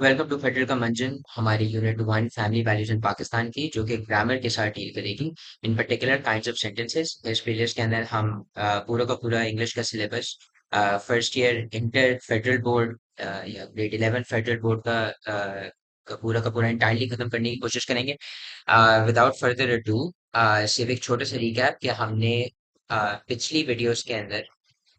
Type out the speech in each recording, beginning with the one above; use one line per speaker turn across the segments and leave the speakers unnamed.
Welcome to federal का मंजन हमारी unit one family values in Pakistan की जो कि ग्रामर के साथ डील करेगी। इन पर्टिकुलर काइंड्स ऑफ सेंटेंसेस इस प्लेलिस्ट के अंदर हम पूरा का पूरा इंग्लिश का syllabus first year inter federal board या ग्रेड 11 फेडरल बोर्ड का पूरा इंटायरली खत्म करने की कोशिश करेंगे। विदाउट फर्दर अडू सिर्फ एक छोटा सा रिकैप कि हमने पिछली वीडियोस के अंदर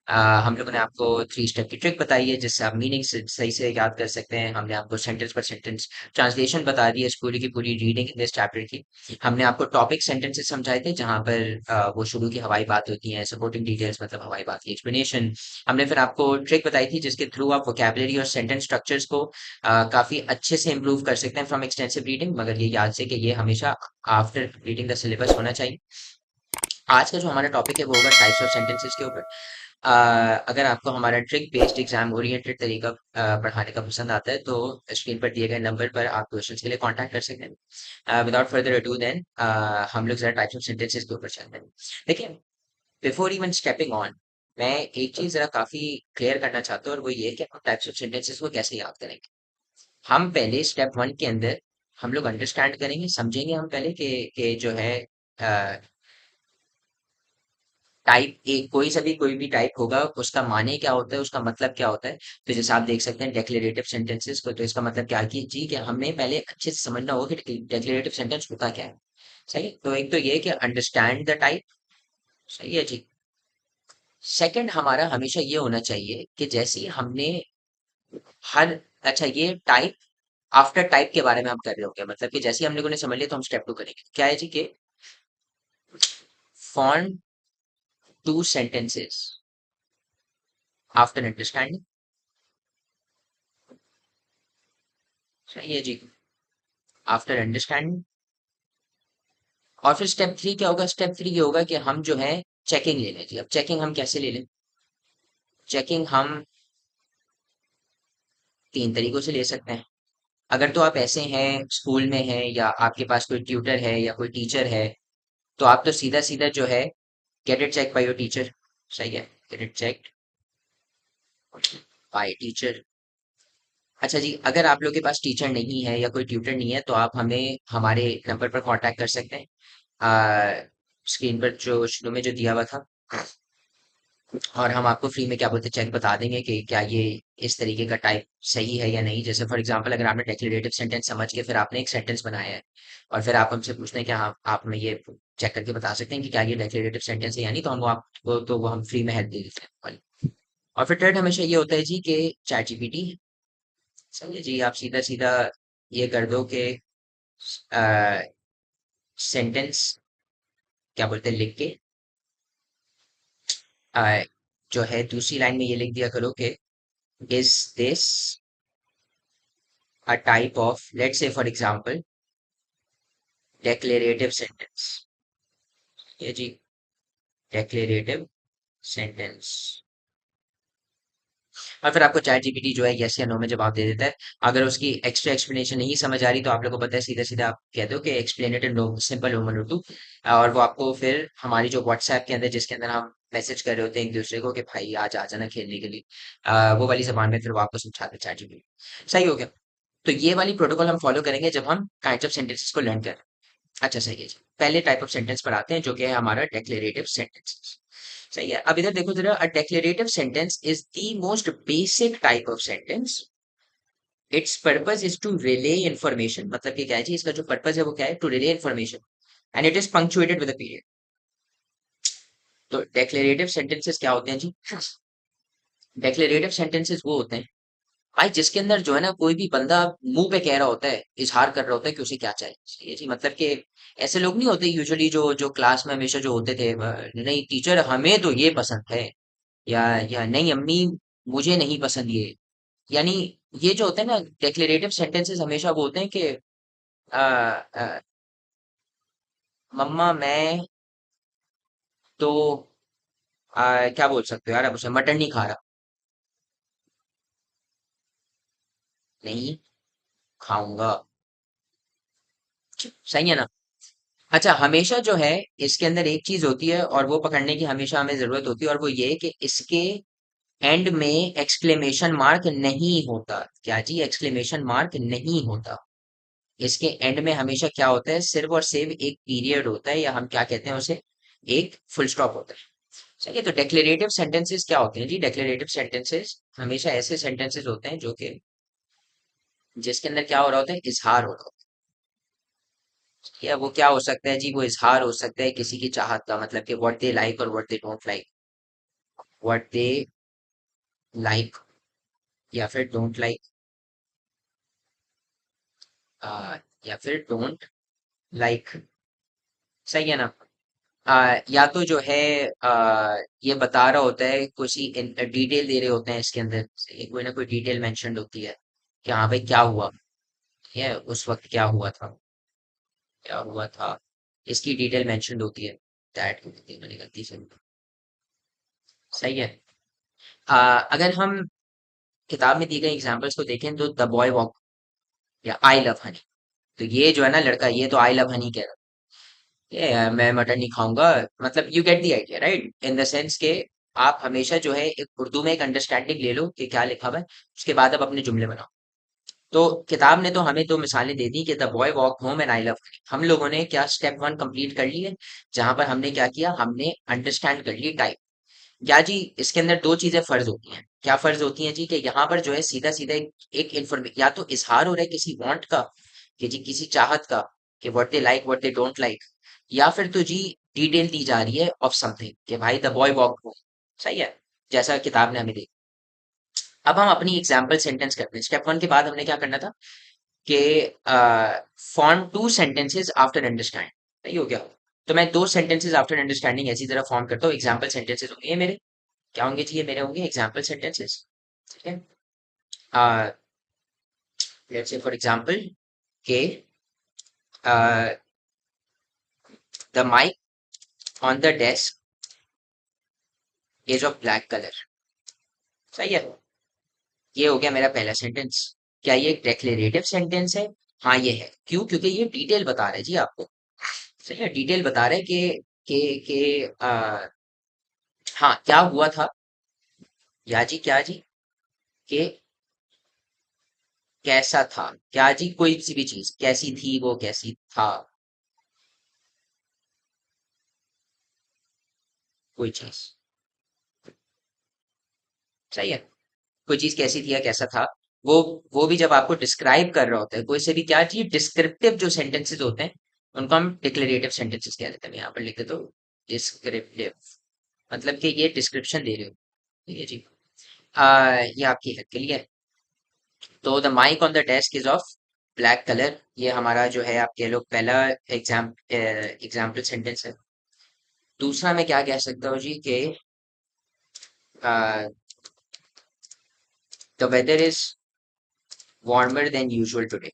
हम लोगों ने आपको थ्री स्टेप की ट्रिक बताई है जिससे आप मीनिंग सही से याद कर सकते हैं। हमने आपको सेंटेंस पर सेंटेंस ट्रांसलेशन बता दी है इस पूरी की पूरी रीडिंग इन दिस चैप्टर की। हमने आपको टॉपिक सेंटेंसेस समझाए थे जहां पर वो शुरू की हवाई बात होती है, सपोर्टिंग डिटेल्स मतलब हवाई बात की एक्सप्लेनेशन। हमने फिर आपको ट्रिक बताई थी जिसके थ्रू आप वोकैबुलरी और सेंटेंस स्ट्रक्चर्स को काफी अच्छे से इम्प्रूव कर सकते हैं फ्रॉम एक्सटेंसिव रीडिंग, मगर ये याद से कि ये हमेशा आफ्टर रीडिंग द सिलेबस होना चाहिए। आज का जो हमारा टॉपिक है वो होगा टाइप्स ऑफ सेंटेंसेस के ऊपर। अगर आपको हमारा ट्रिक बेस्ड एग्जाम ओरिएंटेड तरीका पढ़ाने का पसंद आता है तो स्क्रीन पर दिए गए नंबर पर आप क्वेश्चंस के लिए कांटेक्ट कर सकते हैं। विदाउट फर्दर अडू देन हम लोग जरा टाइप्स ऑफ सेंटेंसेस के ऊपर चलते हैं। देखिए, बिफोर इवन स्टेपिंग ऑन, मैं एक चीज जरा काफी क्लियर करना चाहता हूँ और वो ये है कि हम टाइप्स ऑफ सेंटेंसेस को कैसे याद करेंगे। हम पहले स्टेप वन के अंदर हम लोग अंडरस्टैंड करेंगे, समझेंगे हम पहले कि जो है टाइप एक कोई भी टाइप होगा उसका माने क्या होता है, उसका मतलब क्या होता है। तो जैसे आप देख सकते हैं डेक्लेरेटिव सेंटेंसेस को, तो इसका मतलब क्या है कि जी कि हमें पहले अच्छे से समझना होगा कि डेक्लेरेटिव सेंटेंस होता क्या है। सही है? तो एक तो ये कि अंडरस्टैंड द टाइप। सही है जी। सेकंड हमारा हमेशा ये होना चाहिए कि जैसे ही हमने हर अच्छा ये टाइप आफ्टर टाइप के बारे में हम कर रहे होंगे, मतलब कि जैसे ही हम लोगों ने समझ लिया तो हम स्टेप टू करेंगे। क्या है जी कि form two sentences after understanding. सही है जी। After understanding. और फिर स्टेप थ्री क्या होगा? स्टेप थ्री ये होगा कि हम जो है चेकिंग ले लें जी। अब चेकिंग हम कैसे ले लें? चेकिंग हम तीन तरीकों से ले सकते हैं। अगर तो आप ऐसे हैं, स्कूल में हैं या आपके पास कोई ट्यूटर है या कोई टीचर है, तो आप तो सीधा सीधा जो है get it check by your teacher. सही है, get it check by teacher. अच्छा जी, अगर आप लोग के पास टीचर नहीं है या कोई ट्यूटर नहीं है तो आप हमें हमारे नंबर पर कांटेक्ट कर सकते हैं। स्क्रीन पर जो शुरू में जो दिया हुआ था, और हम आपको फ्री में क्या बोलते हैं चेक बता देंगे कि क्या ये इस तरीके का टाइप सही है या नहीं। जैसे फॉर एग्जांपल अगर आपने डेक्लेरेटिव सेंटेंस समझ के फिर आपने एक सेंटेंस बनाया है और फिर आप हमसे पूछते हैं कि हाँ आप हमें ये चेक करके बता सकते हैं कि क्या ये डेक्लेरेटिव सेंटेंस है या नहीं, तो हम वो आपको तो वो हम फ्री में हेल्प दे देते हैं। और फिर थर्ड हमेशा ये होता है जी कि चैट जीपीटी। समझे जी, आप सीधा सीधा ये कर दो कि सेंटेंस क्या बोलते हैं लिख के अ, जो है दूसरी लाइन में ये लिख दिया करो कि is this a type of, let's say for example, declarative sentence। ये जी, declarative sentence। और फिर आपको चैट जीपीटी जो है यस या नो में जवाब दे देता है। अगर उसकी एक्स्ट्रा एक्सप्लेनेशन नहीं समझ आ रही तो आप लोगों को पता है सीधा सीधा आप कह दो कि explain it in simple human to, और वो आपको फिर हमारी जो व्हाट्सएप के अंदर जिसके अंदर हम मैसेज कर रहे होते हैं एक दूसरे को कि भाई आज आ जाना खेलने के लिए, वो वाली जबान में फिर वो आपको समझाते चैट जीपीटी। सही हो गया। तो ये वाली प्रोटोकॉल हम फॉलो करेंगे जब हम काइंड ऑफ सेंटेंसेस को लर्न करें। अच्छा सही है जी। पहले टाइप ऑफ सेंटेंस पर आते हैं जो कि है हमारा डेक्लेरेटिव सेंटेंस। सही है। अब इधर देखो जरा, a declarative sentence is the most basic type of sentence. Its purpose is to relay information. मतलब कि क्या है जी, इसका जो पर्पस है वो क्या है? To relay information and it is punctuated with a period. तो डेक्लेरेटिव सेंटेंसेस क्या होते हैं जी? डेक्लेरेटिव सेंटेंसेस वो होते हैं भाई जिसके अंदर जो है ना कोई भी बंदा मुंह पे कह रहा होता है, इजहार कर रहा होता है कि उसे क्या चाहिए। सही है जी। मतलब कि ऐसे लोग नहीं होते यूजुअली जो जो क्लास में हमेशा जो होते थे, नहीं टीचर हमें तो ये पसंद है, या नहीं अम्मी मुझे नहीं पसंद ये। यानी ये जो होते हैं ना डिक्लेरेटिव सेंटेंसेस हमेशा वो होते हैं कि आ, आ, मम्मा मैं तो क्या बोल सकते हो यार, अब उसे मटन नहीं खा रहा। नहीं खाऊंगा। सही है ना? अच्छा, हमेशा जो है इसके अंदर एक चीज होती है और वो पकड़ने की हमेशा हमें जरूरत होती है, और वो ये है कि इसके एंड में एक्सक्लेमेशन मार्क नहीं होता। क्या जी? एक्सक्लेमेशन मार्क नहीं होता। इसके एंड में हमेशा क्या होता है? सिर्फ और सिर्फ एक पीरियड होता है, या हम क्या कहते हैं उसे, एक फुल स्टॉप होता है। चलिए, तो डेक्लेरेटिव सेंटेंसेस क्या होते हैं जी? डेक्लेरेटिव सेंटेंसेस हमेशा ऐसे सेंटेंसेस होते हैं जो कि जिसके अंदर क्या हो रहा होता है? इजहार हो रहा होता है। या वो क्या हो सकता है जी? वो इजहार हो सकता है किसी की चाहत का, मतलब कि व्हाट दे लाइक और what they don't like, what they like या फिर डोंट लाइक, या फिर डोंट लाइक। सही है ना? या तो जो है ये बता रहा होता है, कुछ ही डिटेल दे रहे होते हैं इसके अंदर, कोई ना कोई डिटेल मेंशन्ड होती है कि हाँ भाई क्या हुआ, ये उस वक्त क्या हुआ था, क्या हुआ था, इसकी डिटेल मेंशन्ड होती है। दैट मैंने गलती से। सही है। अगर हम किताब में दी गई एग्जांपल्स को देखें तो द बॉय वॉक या आई लव हनी, तो ये जो है ना लड़का, ये तो आई लव हनी कह रहा है, ये मैं मटन नहीं खाऊंगा। मतलब you get the idea right, in the sense के आप हमेशा जो है एक उर्दू में एक अंडरस्टैंडिंग ले लो कि क्या लिखा हुआ है, उसके बाद आप अपने जुमले बनाओ। तो किताब ने तो हमें दो मिसालें दे दी कि the boy walk home and I love Honey. हम लोगों ने क्या स्टेप वन कंप्लीट कर लिया, जहां पर हमने क्या किया, हमने अंडरस्टैंड कर ली टाइप। या जी, इसके अंदर दो चीजें फर्ज होती हैं। क्या फर्ज होती हैं जी? कि यहाँ पर जो है सीधा सीधा एक इन्फॉर्मेशन, या तो इजहार हो रहा है किसी वांट का, कि जी किसी चाहत का, कि what they like what they don't like, या फिर तो जी डिटेल दी जा रही है ऑफ समथिंग कि भाई द बॉय वॉक होम। सही है, जैसा किताब ने हमें दी। अब हम अपनी एग्जाम्पल सेंटेंस करते हैं। स्टेप वन के बाद हमने क्या करना था कि form two sentences after understand. सही हो गया? तो मैं दो सेंटेंसेस आफ्टर अंडरस्टैंडिंग ऐसी तरह फॉर्म करता हूँ। एग्जाम्पल सेंटेंसेस होंगे ये मेरे, क्या होंगे जी? ये मेरे होंगे एग्जाम्पल सेंटेंसेस। ठीक है। लेट्स से फॉर एग्जाम्पल के the mic on the desk is of black colour. सही है। ये हो गया मेरा पहला सेंटेंस। क्या ये एक डेक्लेरेटिव सेंटेंस है? हाँ ये है। क्यों? क्योंकि ये डिटेल बता रहा है जी आपको। सही है, डिटेल बता रहा है कि हाँ क्या हुआ था, या जी क्या जी, कि कैसा था, क्या जी कोई सी भी चीज कैसी थी, वो कैसी था, कोई चीज। सही है। कोई चीज कैसी थी या कैसा था, वो वो भी जब आपको डिस्क्राइब कर रहा होता है कोई से भी, क्या चाहिए, डिस्क्रिप्टिव जो सेंटेंसेस होते हैं उनको हम डिक्लेरेटिव सेंटेंसेस कह देते हैं। यहाँ पर लिख देते हो डिस्क्रिप्टिव, मतलब कि ये डिस्क्रिप्शन दे रहे हो। ठीक है जी। ये आपकी हेल्प के लिए है। तो the mic on the desk is of black colour, ये हमारा जो है आप कह लो पहला एग्जाम्पल सेंटेंस है। दूसरा मैं क्या कह सकता हूँ जी कि the weather is warmer than usual today.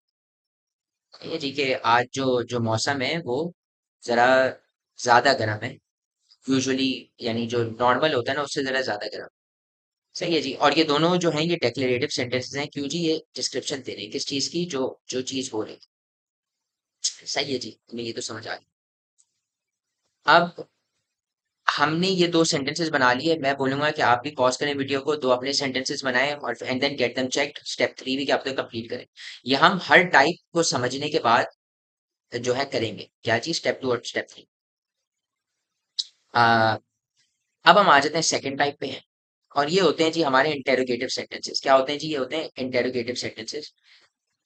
ये जी कि आज जो जो मौसम है वो जरा ज्यादा गर्म है, यूजुअली, यानी जो नॉर्मल होता है ना उससे जरा ज्यादा गर्म। सही है जी। और ये दोनों जो हैं ये डेक्लेरेटिव सेंटेंसेस हैं। क्यों जी? ये डिस्क्रिप्शन दे रहे हैं किस चीज की, जो जो चीज हो रही है। सही है जी, हमें ये तो समझ आ गया। अब हमने ये दो सेंटेंसेस बना लिए। मैं बोलूंगा कि आप भी पॉज करें वीडियो को, दो अपने सेंटेंसेस बनाएं और and then get them checked. Step three भी क्या आप कंप्लीट करें। ये हम हर टाइप को समझने के बाद जो है करेंगे। क्या चीज? स्टेप टू और स्टेप थ्री। अब हम आ जाते हैं सेकंड टाइप पे हैं, और ये होते हैं जी हमारे इंटेरोगेटिव सेंटेंसेस। क्या होते हैं जी? ये होते हैं इंटेरोगेटिव सेंटेंसेस।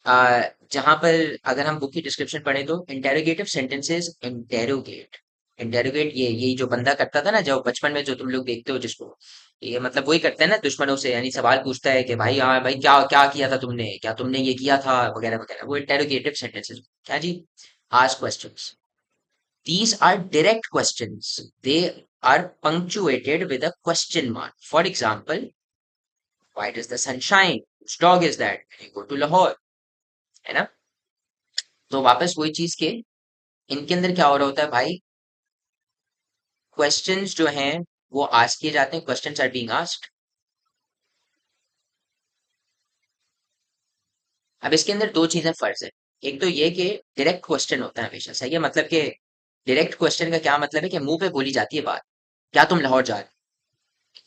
जहां पर अगर हम बुक की डिस्क्रिप्शन पढ़ें तो इंटेरोगेटिव सेंटेंसेस इंटेरोगेट, इंटेरोगेट ये जो बंदा करता था ना जब बचपन में, जो तुम लोग देखते हो जिसको, ये मतलब वही करते हैं ना दुश्मनों से, यानी सवाल पूछता है कि भाई हाँ भाई क्या क्या किया था तुमने, क्या तुमने ये किया था, वगैरह वगैरह, वो इंटेरोगेटिव सेंटेंसेस। क्या जी? Ask questions. These are direct questions. They are punctuated with a question mark. For example, why does the sun shine? Whose dog is that? When you go to Lahore, है ना? तो वापस वही चीज के इनके अंदर क्या हो रहा होता है भाई, क्वेश्चंस जो हैं वो आस्क किए जाते हैं, क्वेश्चंस आर बीइंग आस्क्ड। अब इसके अंदर दो चीजें फर्ज है। एक तो ये कि डायरेक्ट क्वेश्चन होता है हमेशा। सही है, मतलब कि डायरेक्ट क्वेश्चन का क्या मतलब है कि मुंह पे बोली जाती है बात। क्या तुम लाहौर जा रहे हो?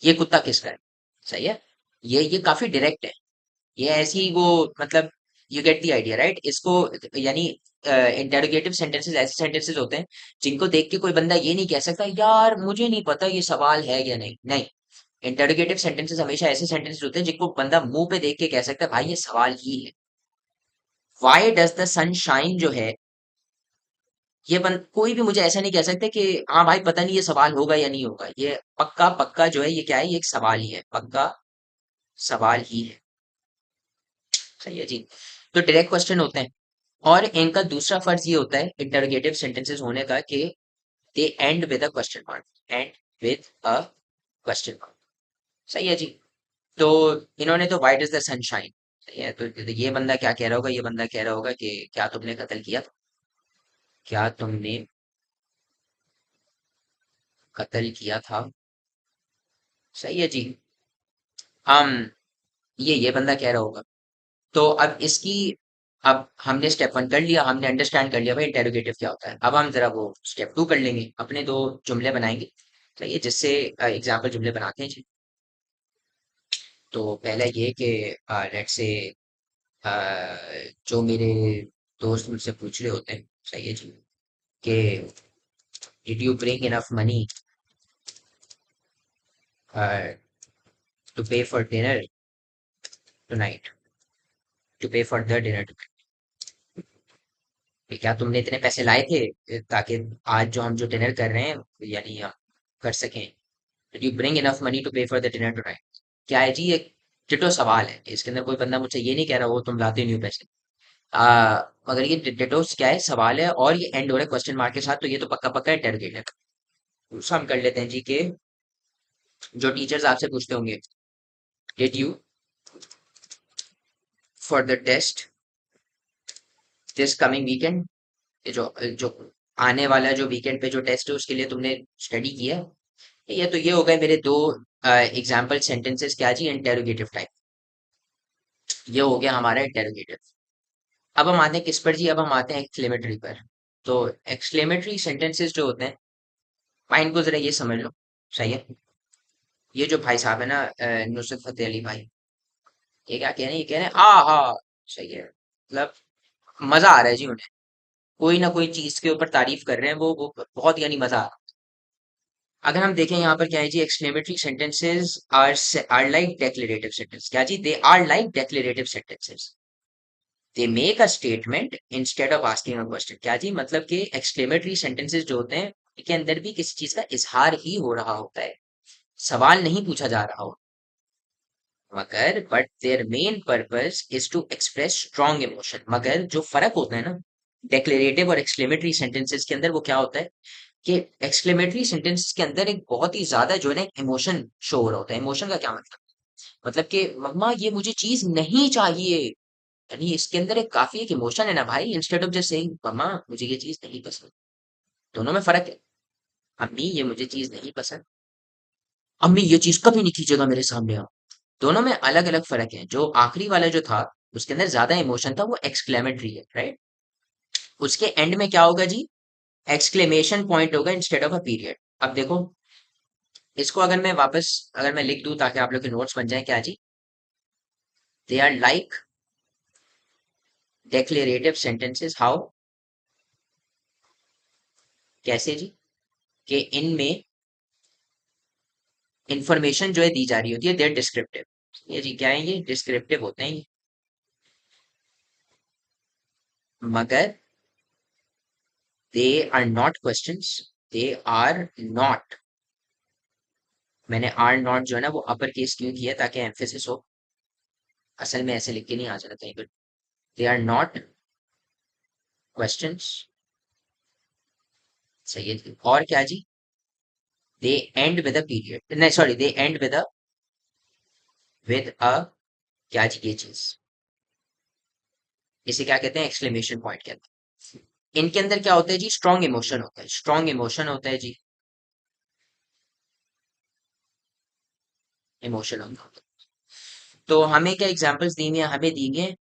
ये कुत्ता किसका है? सही है। ये काफी डायरेक्ट है। ये ऐसी वो मतलब you get the idea right इसको। यानी इंटेरोगेटिव सेंटेंसेस ऐसे सेंटेंसेस होते हैं जिनको देख के कोई बंदा ये नहीं कह सकता यार मुझे नहीं पता ये सवाल है या नहीं। नहीं, इंटेरोगेटिव सेंटेंसेस हमेशा ऐसे सेंटेंसेस होते हैं जिनको बंदा मुंह पे देख के कह सकता है भाई ये सवाल ही है। Why does the sun shine जो है, कोई भी मुझे ऐसा नहीं कह सकते कि हाँ भाई पता नहीं ये सवाल होगा या नहीं होगा। ये पक्का पक्का जो है ये क्या है, ये एक सवाल ही है, पक्का सवाल ही है। सही है जी। तो डायरेक्ट क्वेश्चन होते हैं। और इनका दूसरा फर्ज ये होता है इंटरोगेटिव सेंटेंसेस होने का कि they end with a question mark. End with a question mark. सही है जी। तो इन्होंने तो व्हाई डज द सनशाइन, सही है। तो ये बंदा क्या कह रहा होगा, ये बंदा कह रहा होगा कि क्या तुमने कत्ल किया था, क्या तुमने कत्ल किया था। सही है जी। हम ये बंदा कह रहा होगा। तो अब इसकी, अब हमने स्टेप वन कर लिया, हमने अंडरस्टैंड कर लिया भाई इंटेरोगेटिव क्या होता है। अब हम जरा वो स्टेप टू कर लेंगे, अपने दो जुमले बनाएंगे। सही है, जिससे एग्जाम्पल जुमले बनाते हैं जी। तो पहला ये कि लेट्स से जो मेरे दोस्त मुझसे पूछ रहे होते हैं, सही है जी, कि did you bring enough money to pay for dinner tonight, to pay for the dinner, क्या तुमने इतने पैसे लाए थे ताकि आज जो हम जो डिनर कर रहे हैं यानी हम कर सकें। Did you bring enough money to pay for the dinner tonight. क्या है जी, एक डिटो सवाल है। इसके अंदर कोई बंदा मुझसे ये नहीं कह रहा वो तुम लाते नहीं हो पैसे। आ, मगर ये डिटो क्या है, सवाल है और ये एंड हो रहा है क्वेश्चन मार्क के साथ, तो ये तो पक्का पक्का इंटरोगेटिव। दूसरा हम कर लेते हैं जी के जो टीचर्स आपसे पूछते होंगे did you for the test this coming weekend, ये जो आने वाला जो वीकेंड पे जो टेस्ट है उसके लिए तुमने स्टडी किया है। ये तो ये हो गए मेरे दो एग्जाम्पल सेंटेंसेस, क्या जी, इंटेरोगेटिव टाइप। ये हो गया हमारा इंटेरोगेटिव। अब हम आते हैं किस पर जी, अब हम आते हैं एक्सक्लेमेटरी पर। तो एक्सक्लेमेटरी सेंटेंसेस जो होते हैं, फाइन को जरा ये समझ लो। सही है। ये जो भाई साहब है ना नुसरत फतेह अली भाई, ये क्या कह रहे हैं, ये कह रहे हैं आ हा। सही है, मतलब मजा आ रहा है जी उन्हें, कोई ना कोई चीज के ऊपर तारीफ कर रहे हैं वो बहुत, यानी मजा आ रहा है। अगर हम देखें यहाँ पर क्या है जी, exclamatory sentences are like declarative sentence. क्या जी, they are like declarative sentences. They make a statement instead of asking a question. क्या जी, मतलब कि एक्सक्लेमेटरी सेंटेंसेस जो होते हैं इनके अंदर भी किसी चीज का इजहार ही हो रहा होता है, सवाल नहीं पूछा जा रहा हो। मगर but their main purpose is to express strong emotion. मगर जो फर्क होता है ना डेक्लेरेटिव और एक्सक्लेमेटरी सेंटेंसेस के अंदर, वो क्या होता है कि एक्सक्लेमेटरी सेंटेंसेस के अंदर एक बहुत ही ज्यादा जो है ना इमोशन शो हो रहा होता है। इमोशन का क्या मतलब, मतलब कि मम्मा ये मुझे चीज नहीं चाहिए, यानी इसके अंदर एक काफी एक इमोशन है ना भाई, इंस्टेड ऑफ जस्ट सेइंग मम्मा मुझे ये चीज नहीं पसंद। दोनों में फर्क है। अम्मी ये मुझे चीज नहीं पसंद, अम्मी ये चीज कभी नहीं खींचेगा मेरे सामने आप। दोनों में अलग अलग फर्क है। जो आखिरी वाला जो था उसके अंदर ज्यादा इमोशन था, वो एक्सक्लेमेटरी है राइट। उसके एंड में क्या होगा जी, एक्सक्लेमेशन पॉइंट होगा इंस्टेड ऑफ अ पीरियड। अब देखो इसको अगर मैं वापस अगर मैं लिख दूं ताकि आप लोग के नोट्स बन जाए, क्या जी, they are like declarative sentences. How, कैसे जी, कि इनमें इंफॉर्मेशन जो है दी जा रही होती है, देर डिस्क्रिप्टिव। ये जी क्या है, ये डिस्क्रिप्टिव होते हैं ये। मगर they are not questions, they are not, मैंने आर नॉट जो है ना वो अपर केस क्यों किया ताकि एम्फेसिस हो, असल में ऐसे लिख के नहीं आ जाता कहीं पर। They are not questions. सही है जी। और क्या जी, they end with a period, नहीं sorry, they end with a, क्या जी ये चीज, इसे क्या कहते हैं, एक्सक्लेमेशन पॉइंट कहते हैं। इनके अंदर क्या होता है जी, स्ट्रॉन्ग इमोशन होता है, स्ट्रॉन्ग इमोशन होता है जी, इमोशन होता है। तो हमें क्या एग्जांपल्स दी हुई हैं, हमें दी हुई है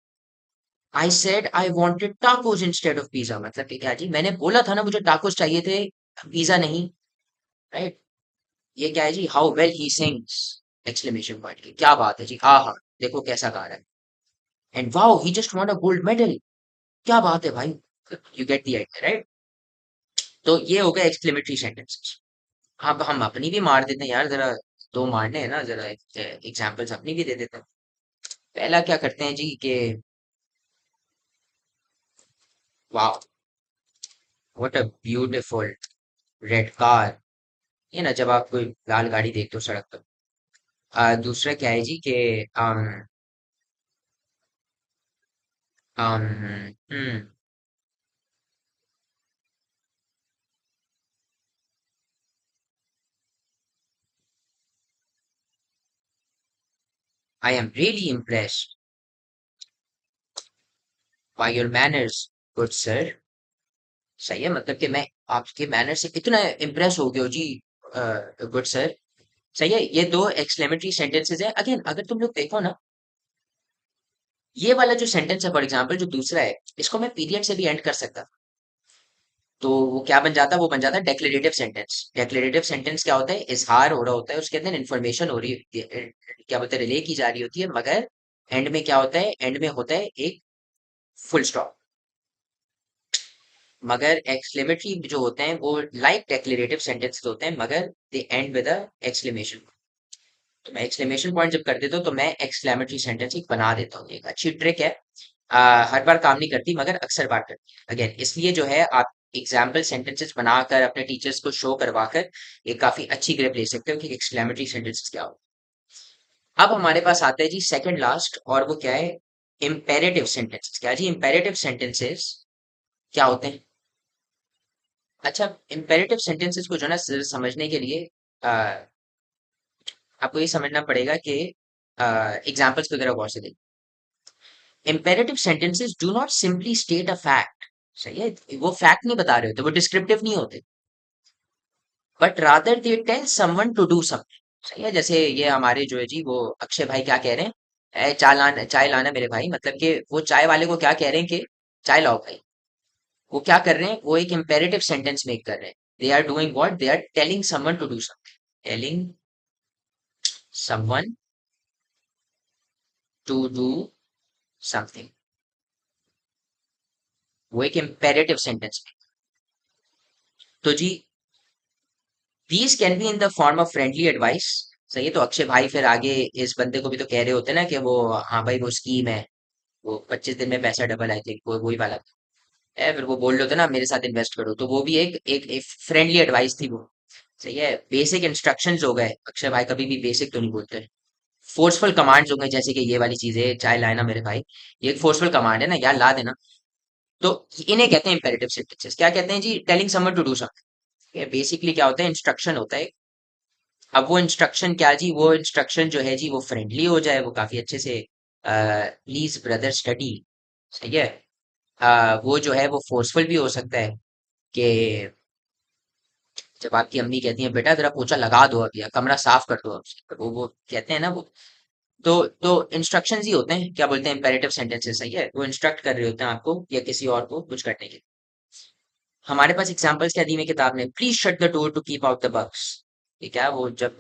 I said I wanted tacos instead of pizza. मतलब कि क्या जी, मैंने बोला था ना मुझे टाकोस चाहिए थे, पिज्जा नहीं। राइट। ये क्या है जी, how well he sings. Exclamation point की, क्या बात है जी, हाँ हाँ, देखो कैसा गा रहा है, and wow he just von a gold medal, क्या बात है भाई, you get the idea right. तो ये हो गया एक्सक्लेमेटरी सेंटेंसेस। अब हम अपनी भी मार देते हैं यार, जरा दो मारने हैं ना, जरा एग्जांपल्स अपनी भी दे देते हैं। पहला क्या करते हैं जी कि wow what a beautiful red car, ये ना जब आप कोई लाल गाड़ी देखते हो सड़क पर। दूसरा क्या है जी कि आई am really impressed by your manners good sir. सही है, मतलब कि मैं आपके मैनर से इतना इम्प्रेस हो गया हूँ जी गुड सर। सही है, ये दो एक्सक्लेमेटरी सेंटेंसेस है। अगेन अगर तुम लोग देखो ना, ये वाला जो सेंटेंस है फॉर एग्जांपल जो दूसरा है, इसको मैं पीरियड से भी एंड कर सकता, तो वो क्या बन जाता, वो बन जाता डेक्लेरेटिव सेंटेंस। डेक्लेरेटिव सेंटेंस क्या होता है, इजहार हो रहा होता है, उसके अंदर इन्फॉर्मेशन हो रही होती है, क्या बोलते हैं, रिले की जा रही होती है, मगर एंड में क्या होता है, एंड में होता है एक फुल स्टॉप। मगर एक्सक्लेमेटरी जो होते हैं वो लाइक डेक्लेरेटिव सेंटेंस होते हैं, मगर दे एंड विद अ एक्सक्लेमेशन। तो मैं एक्सक्लेमेशन पॉइंट जब कर देता हूँ तो मैं एक्सक्लेमेटरी सेंटेंस एक बना देता हूँ। एक अच्छी ट्रिक है, हर बार काम नहीं करती मगर अक्सर बार करती है। अगेन इसलिए जो है आप एग्जाम्पल सेंटेंसेस बनाकर अपने टीचर्स को शो करवाकर एक काफी अच्छी ग्रिप ले सकते हो कि एक्सक्लेमेटरी सेंटेंसेस क्या हो। अब हमारे पास आता है जी सेकंड लास्ट, और वो क्या है, इम्पेरेटिव सेंटेंसेस। क्या जी, इम्पेरेटिव सेंटेंसेस क्या होते हैं। अच्छा, इम्पेरेटिव सेंटेंसेस को जो है ना समझने के लिए आपको ये समझना पड़ेगा कि एग्जाम्पल्स वगैरह गौर से देखिए। Imperative sentences do not simply state a fact. सही है, वो फैक्ट नहीं बता रहे होते, वो डिस्क्रिप्टिव नहीं होते, but rather they tell someone to do something. सही है, जैसे ये हमारे जो है जी वो अक्षय भाई क्या कह रहे हैं, चाय लाना मेरे भाई, मतलब कि वो चाय वाले को क्या कह रहे हैं कि चाय लाओ भाई। वो क्या कर रहे हैं, वो एक इम्पेरेटिव सेंटेंस मेक कर रहे हैं। They are doing what, they are telling someone to do something, telling someone to do something. वो एक इम्पेरेटिव सेंटेंस में। तो जी these can be in the form of friendly advice. सही है, तो अक्षय भाई फिर आगे इस बंदे को भी तो कह रहे होते हैं ना कि वो, हाँ भाई वो स्कीम है, वो 25 दिन में पैसा डबल, आई थिंक वो वही वाला है। फिर वो बोल रहे होते ना मेरे साथ इन्वेस्ट करो, तो वो भी एक फ्रेंडली एडवाइस थी वो। सही है, बेसिक इंस्ट्रक्शंस हो गए, अक्षय भाई कभी भी बेसिक तो नहीं बोलते। फोर्सफुल कमांड्स हो गए, जैसे कि ये वाली चीज है चाय लाना मेरे भाई, ये एक फोर्सफुल कमांड है ना, यार ला देना। तो इन्हें कहते हैं इंपेरेटिव सेंटेंसेस। क्या कहते हैं जी, telling someone to do something. Basically क्या होता है, इंस्ट्रक्शन होता है। अब वो इंस्ट्रक्शन क्या जी, वो इंस्ट्रक्शन जो है जी वो फ्रेंडली हो जाए, वो काफी अच्छे से, प्लीज ब्रदर स्टडी। सही है, वो जो है वो फोर्सफुल भी हो सकता है कि जब आपकी अम्मी कहती है बेटा जरा पोछा लगा दो अभी या कमरा साफ कर दो अब से, तो वो कहते हैं ना वो, तो इंस्ट्रक्शंस ही होते हैं, क्या बोलते हैं, इंपेरेटिव सेंटेंसेस। सही है, वो इंस्ट्रक्ट कर रहे होते हैं आपको या किसी और को कुछ करने के लिए। हमारे पास एग्जांपल्स क्या दी हुई किताब में, please shut the door to keep out the bugs. ठीक है, वो जब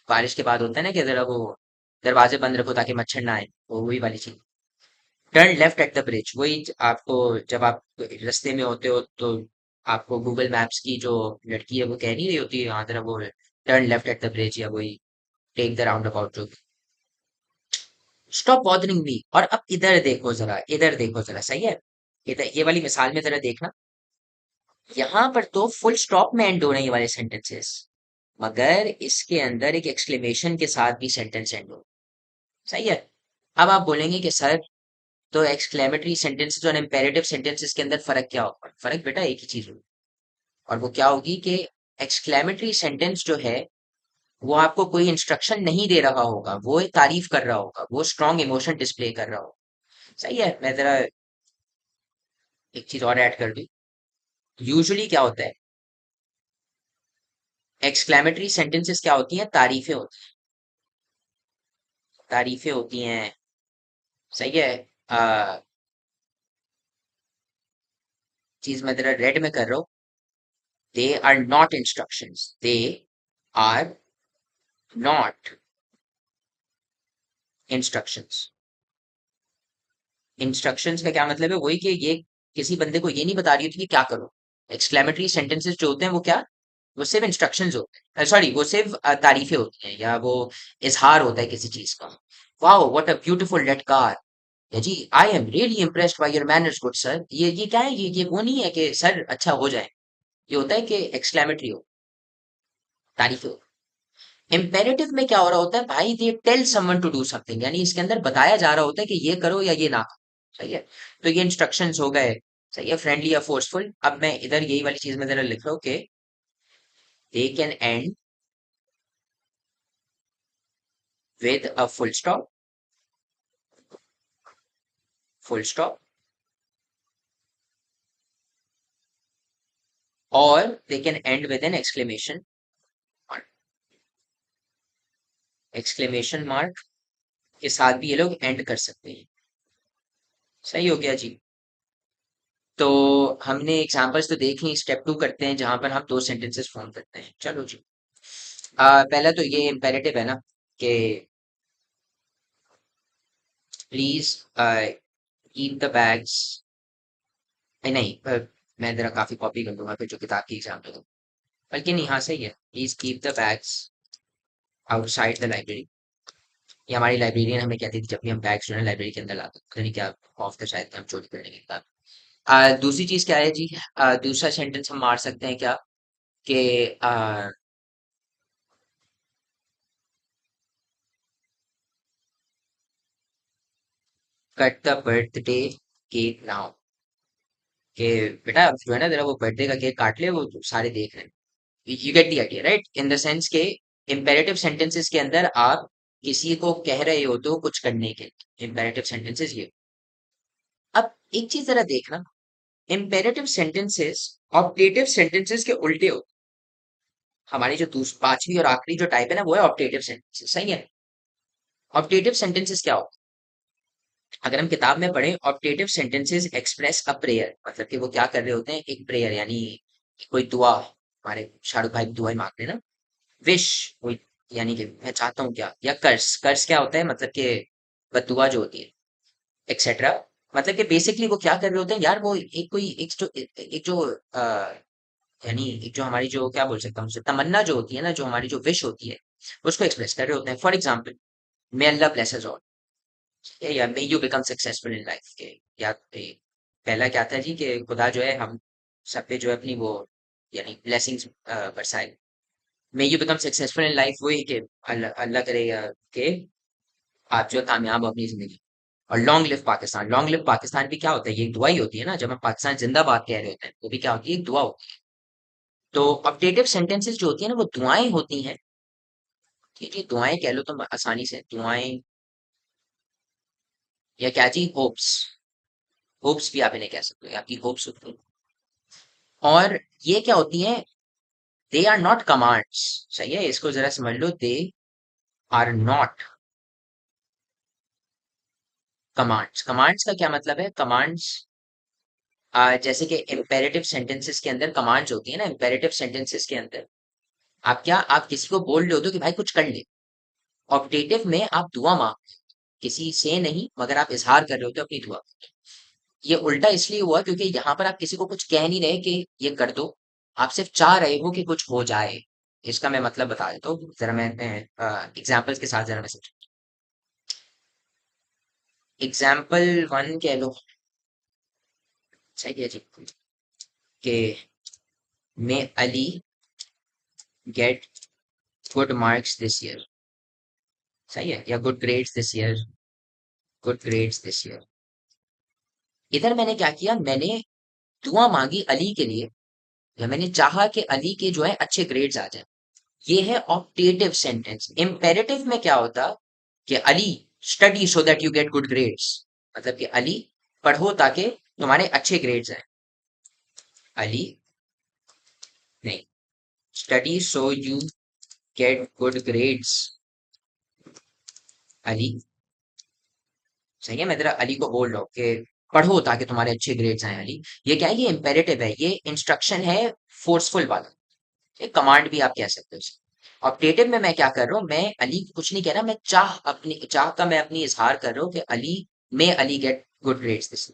बारिश के बाद होता है ना कि जरा वो दरवाजे बंद रखो ताकि मच्छर ना आए, वो वही वाली चीज। Turn left at the bridge, वही आपको जब आप रास्ते में होते हो तो आपको गूगल मैप्स की जो लड़की है वो कह नहीं रही होती है, हाँ जरा वो turn left at the bridge, या वही टेक द राउंड अबाउट जो, स्टॉप बॉदरिंग मी। और अब इधर देखो जरा, इधर देखो जरा, सही है, इधर ये वाली मिसाल में जरा देखना, यहाँ पर तो फुल स्टॉप में एंड हो रहे हैं ये वाले सेंटेंसेस, मगर इसके अंदर एक एक्सक्लेमेशन के साथ भी सेंटेंस एंड हो। सही है, अब आप बोलेंगे कि सर तो एक्सक्लेमेटरी सेंटेंसेस और इम्पेरेटिव सेंटेंसेस के अंदर फर्क क्या होगा। फर्क बेटा एक ही चीज होगी, और वो क्या होगी कि एक्सक्लेमेटरी सेंटेंस जो है वो आपको कोई इंस्ट्रक्शन नहीं दे रहा होगा, वो एक तारीफ कर रहा होगा, वो स्ट्रॉन्ग इमोशन डिस्प्ले कर रहा होगा। सही है, मैं जरा एक चीज और ऐड कर दूं। यूजुअली क्या होता है, एक्सक्लेमेटरी सेंटेंसेस क्या होती हैं, तारीफें होती हैं, तारीफें होती हैं। सही है, आ, चीज मैं जरा रेड में कर रहा हूँ, they are not instructions, they are not instructions. Instructions का क्या मतलब है, वही कि ये किसी बंदे को ये नहीं बता रही होती कि क्या करो। एक्सक्लेमेटरी सेंटेंसेस जो होते हैं वो क्या, वो सिर्फ इंस्ट्रक्शंस होते हैं, सॉरी वो सिर्फ तारीफें होती हैं, या वो इजहार होता है किसी चीज का। Wow what a beautiful red car, या जी I am really impressed by your manners good sir. ये क्या है, ये वो नहीं है कि सर अच्छा हो जाए। ये होता है कि एक्सक्लेमेटरी हो, तारीफें हो। इम्पेरेटिव में क्या हो रहा होता है भाई, they tell someone to do something, यानी इसके अंदर बताया जा रहा होता है कि ये करो या ये ना करो, सही है। तो ये इंस्ट्रक्शंस हो गए, सही है, फ्रेंडली या फोर्सफुल। अब मैं इधर यही वाली चीज में जरा लिख रहा हूँ कि they can end with a full stop, और they can end with an mark exclamation mark के साथ भी ये लोग एंड कर सकते हैं। सही हो गया जी। तो हमने एग्जांपल्स तो देख ली, स्टेप 2 करते हैं जहां पर हम दो सेंटेंसेस फॉर्म करते हैं। चलो जी। पहला तो ये इम्पेरेटिव है ना कि प्लीज कीप द बैग्स, नहीं मैं जरा काफी कॉपी कर दूंगा फिर जो किताब की एग्जाम में, बल्कि नहीं, हाँ सही है, please keep the bags outside the library. ये हमारी लाइब्रेरियन हमें कहती थी जब भी हम बैग्स जो है लाइब्रेरी के अंदर लाते, पता नहीं क्या ऑफ द शायद हम चोरी करने की किताब। दूसरी चीज क्या है जी, दूसरा सेंटेंस हम मार सकते हैं क्या, कि cut the birthday cake now, कि बेटा अब जो है ना जरा वो बर्थडे का केक काट ले, वो सारे देख रहे हैं। You get the idea right, in the sense के इम्पेरेटिव सेंटेंसेस के अंदर आप किसी को कह रहे हो तो कुछ करने के लिए इम्पेरेटिव सेंटेंसेस ये। अब एक चीज जरा देखना, इम्पेरेटिव सेंटेंसेस ऑप्टेटिव सेंटेंसेस के उल्टे होते हैं। हमारी जो पांचवी और आखिरी जो टाइप है ना वो है ऑप्टेटिव सेंटेंसेस, सही है। ऑप्टेटिव सेंटेंसेस क्या होते हैं, अगर हम किताब में पढ़ें, optative sentences express a prayer, मतलब कि वो क्या कर रहे होते हैं, एक प्रेयर, यानी कोई दुआ, हमारे शाहरुख भाई दुआएं मांग रहे हैं ना, विश, कोई, यानी कि मैं चाहता हूँ क्या, या कर्स, कर्स क्या होता है, मतलब कि बददुआ जो होती है, एक्सेट्रा। मतलब कि बेसिकली वो क्या कर रहे होते हैं यार, वो एक कोई एक जो यानी एक जो हमारी जो क्या बोल सकता हूँ उसे, तमन्ना जो होती है ना, जो हमारी जो विश होती है, उसको एक्सप्रेस कर रहे होते हैं। For example, may Allah blesses all, या may you become successful in life के, या पहला क्या था जी कि खुदा जो है हम सब पे जो है अपनी वो यानी ब्लेसिंग्स बरसाए। मे you become successful in life, वही कि अल्लाह अल्लाह करेगा कि आप जो है कामयाब हो अपनी जिंदगी। और long live Pakistan, long live Pakistan भी क्या होता है, ये एक दुआ ही होती है ना, जब हम पाकिस्तान जिंदाबाद कह रहे होते हैं वो भी क्या होती है, एक दुआ होती है। तो अपडेटेड सेंटेंसेस जो होती है ना वो दुआएं होती हैं, ठीक है, दुआएं कह लो तुम आसानी से, दुआएं, या क्या जी, होप्स, होप्स भी आप इन्हें कह सकते हो, आपकी होप्स होती हैं। और ये क्या होती है, दे आर नॉट कमांड्स, सही है, इसको जरा समझ लो, they are not commands. Commands का क्या मतलब है, कमांड्स जैसे कि इम्पेरेटिव सेंटेंसेस के अंदर कमांड्स होती है ना, इम्पेरेटिव सेंटेंसेस के अंदर आप क्या, आप किसी को बोल रहे हो तो कि भाई कुछ कर ले। ऑप्टेटिव में आप दुआ मांग, किसी से नहीं मगर आप इजहार कर रहे होते हो अपनी दुआ। ये उल्टा इसलिए हुआ क्योंकि यहाँ पर आप किसी को कुछ कह नहीं रहे कि ये कर दो, आप सिर्फ चाह रहे हो कि कुछ हो जाए। इसका मैं मतलब बता देता हूँ जरा, मैं एग्जाम्पल्स के साथ जरा मैं समझ। एग्जाम्पल वन कह लो, सही है जी, कि may Ali get good marks this year, सही है, या good grades this year, good grades this year. इधर मैंने क्या किया, मैंने दुआ मांगी अली के लिए, या मैंने चाहा कि अली के जो है अच्छे ग्रेड्स आ जाए। ये है ऑप्टेटिव सेंटेंस। इम्पेरेटिव में क्या होता कि Ali study so that you get good grades, मतलब कि अली पढ़ो ताकि तुम्हारे अच्छे ग्रेड्स आए। अली, नहीं, study so you get good grades, Ali, सही है, मैं तेरा अली को बोल रहा हूँ कि पढ़ो ताकि तुम्हारे अच्छे ग्रेड्स आए अली। ये क्या है, ये इम्पेरेटिव है, ये इंस्ट्रक्शन है, फोर्सफुल वाला, ये कमांड भी आप कह सकते हो इसे। ऑप्टेटिव में मैं क्या कर रहा हूँ, मैं अली को कुछ नहीं कह रहा, मैं चाह का मैं अपनी इजहार कर रहा हूँ कि Ali get good grades this.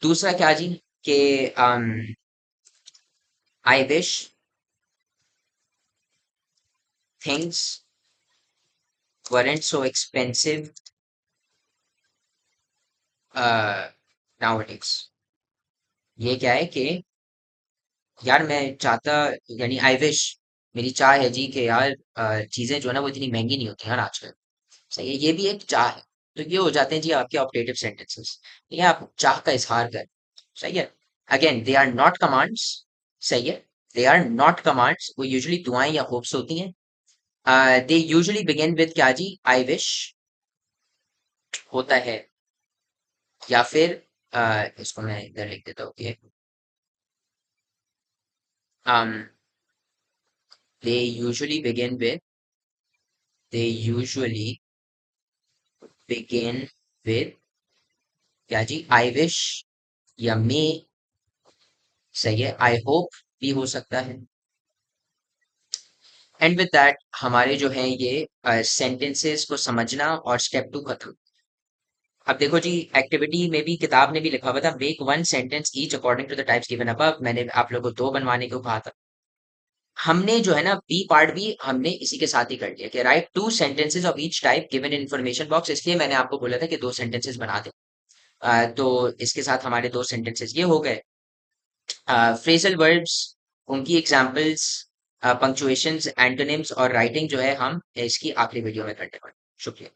दूसरा क्या जी, कि I wish things weren't so expensive nowadays। ये क्या है कि यार मैं चाहता, यानी आई विश, मेरी चाह है जी कि यार चीजें जो है ना वो इतनी महंगी नहीं होती यार आजकल। सही है, ये भी एक चाह है। तो ये हो जाते हैं जी आपके ऑप्टेटिव सेंटेंसेस। ये आप चाह का इजहार कर। सही है। Again they are not commands. सही है। दे आर नॉट कमांड्स, वो यूजुअली दुआएं या होप्स होती हैं। दे यूजुअली बिगिन विद क्या जी, आई विश होता है, या फिर इसको मैं इधर लिख देता हूँ कि um, they usually begin with they usually begin with क्या जी, आई विश या मे। सही है, आई होप भी हो सकता है। एंड विद दैट हमारे जो है ये सेंटेंसेस को समझना और स्टेप टू खत्म। अब देखो जी, एक्टिविटी में भी किताब ने भी लिखा हुआ था, make one sentence each according to the types given above. मैंने आप लोगों को दो बनवाने को कहा था। हमने जो है ना बी पार्ट भी हमने इसी के साथ ही कर लिया कि right two sentences of each type given in information box. इसलिए मैंने आपको बोला था कि दो सेंटेंसेस बना दे। तो इसके साथ हमारे दो सेंटेंसेस ये हो गए। फ्रेजल वर्ब्स, उनकी एग्जांपल्स, पंक्चुएशंस, एंटोनिम्स और राइटिंग जो है हम इसकी आखिरी वीडियो में करने वाले हैं। शुक्रिया।